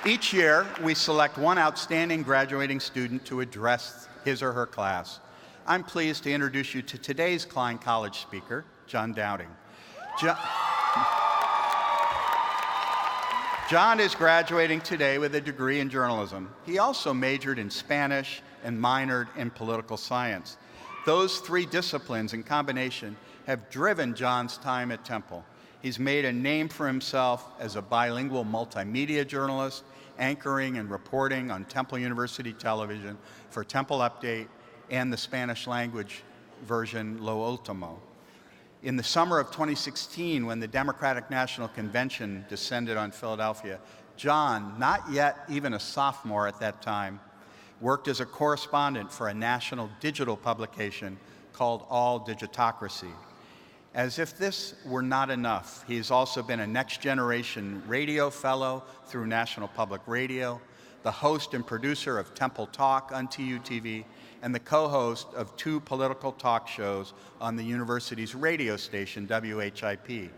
Each year, we select one outstanding graduating student to address his or her class. I'm pleased to introduce you to today's Klein College speaker, John Dowding. John is graduating today with a degree in journalism. He also majored in Spanish and minored in political science. Those three disciplines in combination have driven John's time at Temple. He's made a name for himself as a bilingual multimedia journalist, anchoring and reporting on Temple University Television for Temple Update and the Spanish language version Lo Ultimo. In the summer of 2016, when the Democratic National Convention descended on Philadelphia, John, not yet even a sophomore at that time, worked as a correspondent for a national digital publication called All Digitocracy. As if this were not enough, he's also been a Next Generation Radio Fellow through National Public Radio, the host and producer of Temple Talk on TUTV, and the co-host of 2 political talk shows on the university's radio station, WHIP.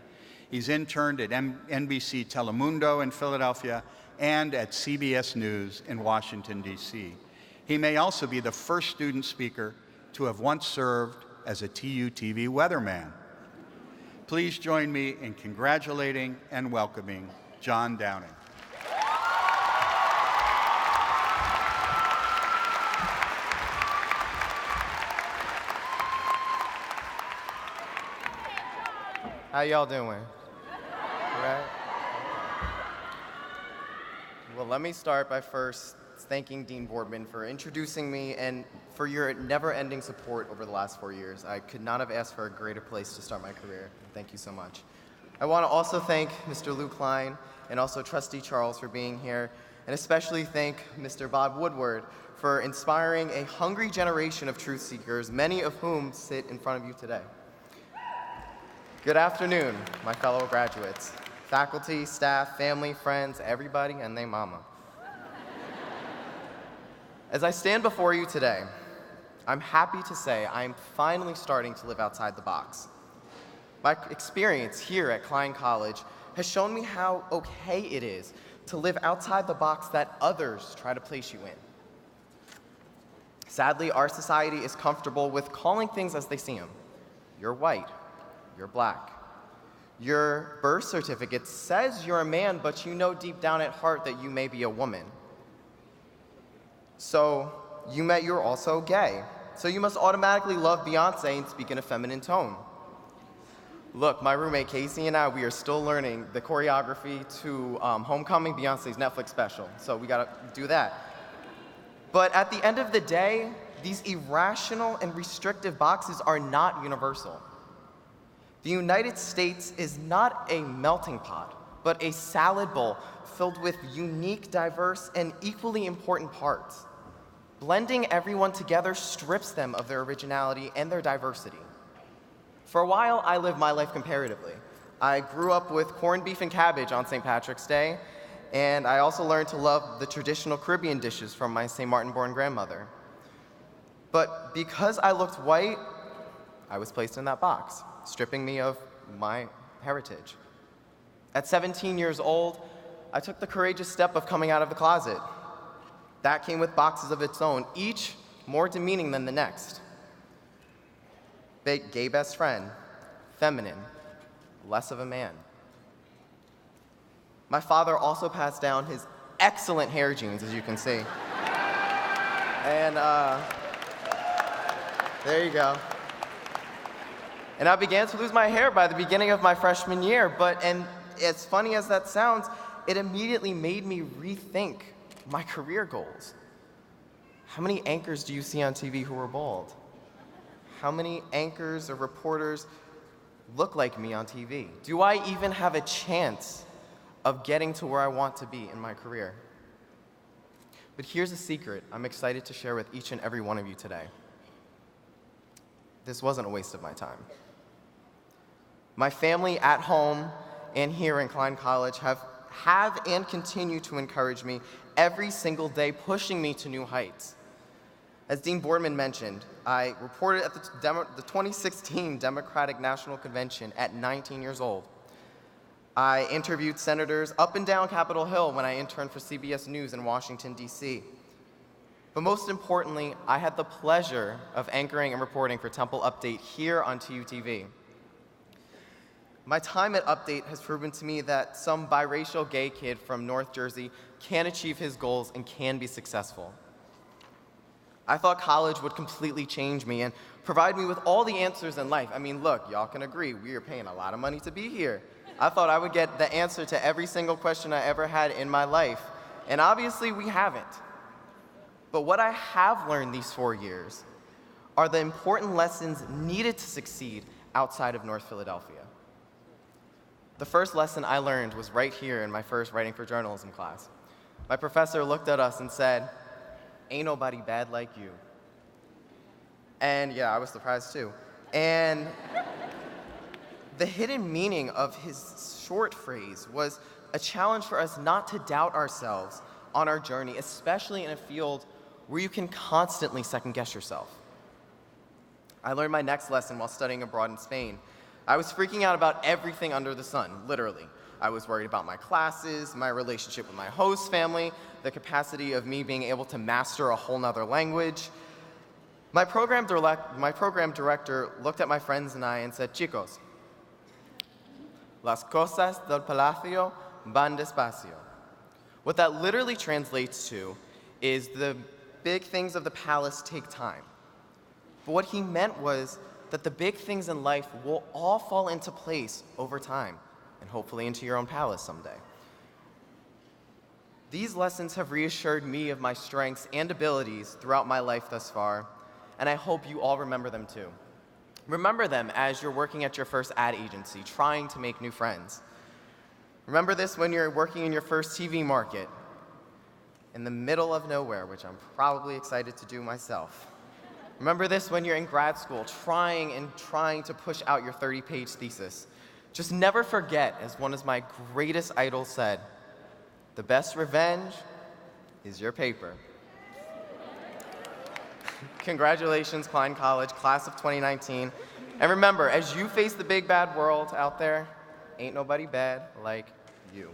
He's interned at NBC Telemundo in Philadelphia and at CBS News in Washington, D.C. He may also be the first student speaker to have once served as a TUTV weatherman. Please join me in congratulating and welcoming John Dowding. How y'all doing? Right? Well, let me start by first thanking Dean Boardman for introducing me and for your never-ending support over the last 4 years. I could not have asked for a greater place to start my career. Thank you so much. I want to also thank Mr. Lou Klein and also Trustee Charles for being here, and especially thank Mr. Bob Woodward for inspiring a hungry generation of truth seekers, many of whom sit in front of you today. Good afternoon, my fellow graduates, faculty, staff, family, friends, everybody, and they mama. As I stand before you today, I'm happy to say I'm finally starting to live outside the box. My experience here at Klein College has shown me how okay it is to live outside the box that others try to place you in. Sadly, our society is comfortable with calling things as they see them. You're white. You're black. Your birth certificate says you're a man, but you know deep down at heart that you may be a woman. So you're also gay. So you must automatically love Beyonce and speak in a feminine tone. Look, my roommate Casey and I, we are still learning the choreography to Homecoming, Beyonce's Netflix special. So we gotta do that. But at the end of the day, these irrational and restrictive boxes are not universal. The United States is not a melting pot, but a salad bowl filled with unique, diverse, and equally important parts. Blending everyone together strips them of their originality and their diversity. For a while, I lived my life comparatively. I grew up with corned beef and cabbage on St. Patrick's Day, and I also learned to love the traditional Caribbean dishes from my St. Martin-born grandmother. But because I looked white, I was placed in that box, stripping me of my heritage. At 17 years old, I took the courageous step of coming out of the closet. That came with boxes of its own, each more demeaning than the next. Gay best friend, feminine, less of a man. My father also passed down his excellent hair genes, as you can see. And there you go. And I began to lose my hair by the beginning of my freshman year, and as funny as that sounds, it immediately made me rethink my career goals. How many anchors do you see on TV who are bald? How many anchors or reporters look like me on TV? Do I even have a chance of getting to where I want to be in my career? But here's a secret I'm excited to share with each and every one of you today. This wasn't a waste of my time. My family at home and here in Klein College have and continue to encourage me every single day, pushing me to new heights. As Dean Boardman mentioned, I reported at the 2016 Democratic National Convention at 19 years old. I interviewed senators up and down Capitol Hill when I interned for CBS News in Washington, D.C. But most importantly, I had the pleasure of anchoring and reporting for Temple Update here on TUTV. My time at Update has proven to me that some biracial gay kid from North Jersey can achieve his goals and can be successful. I thought college would completely change me and provide me with all the answers in life. I mean, look, y'all can agree, we are paying a lot of money to be here. I thought I would get the answer to every single question I ever had in my life, and obviously we haven't. But what I have learned these 4 years are the important lessons needed to succeed outside of North Philadelphia. The first lesson I learned was right here in my first Writing for Journalism class. My professor looked at us and said, "Ain't nobody bad like you." And yeah, I was surprised too. And the hidden meaning of his short phrase was a challenge for us not to doubt ourselves on our journey, especially in a field where you can constantly second-guess yourself. I learned my next lesson while studying abroad in Spain. I was freaking out about everything under the sun, literally. I was worried about my classes, my relationship with my host family, the capacity of me being able to master a whole nother language. My program director looked at my friends and I and said, "Chicos, las cosas del palacio van despacio." What that literally translates to is the big things of the palace take time. But what he meant was that the big things in life will all fall into place over time, and hopefully into your own palace someday. These lessons have reassured me of my strengths and abilities throughout my life thus far, and I hope you all remember them too. Remember them as you're working at your first ad agency, trying to make new friends. Remember this when you're working in your first TV market, in the middle of nowhere, which I'm probably excited to do myself. Remember this when you're in grad school, trying to push out your 30-page thesis. Just never forget, as one of my greatest idols said, "The best revenge is your paper." Congratulations, Klein College, class of 2019. And remember, as you face the big bad world out there, ain't nobody bad like you.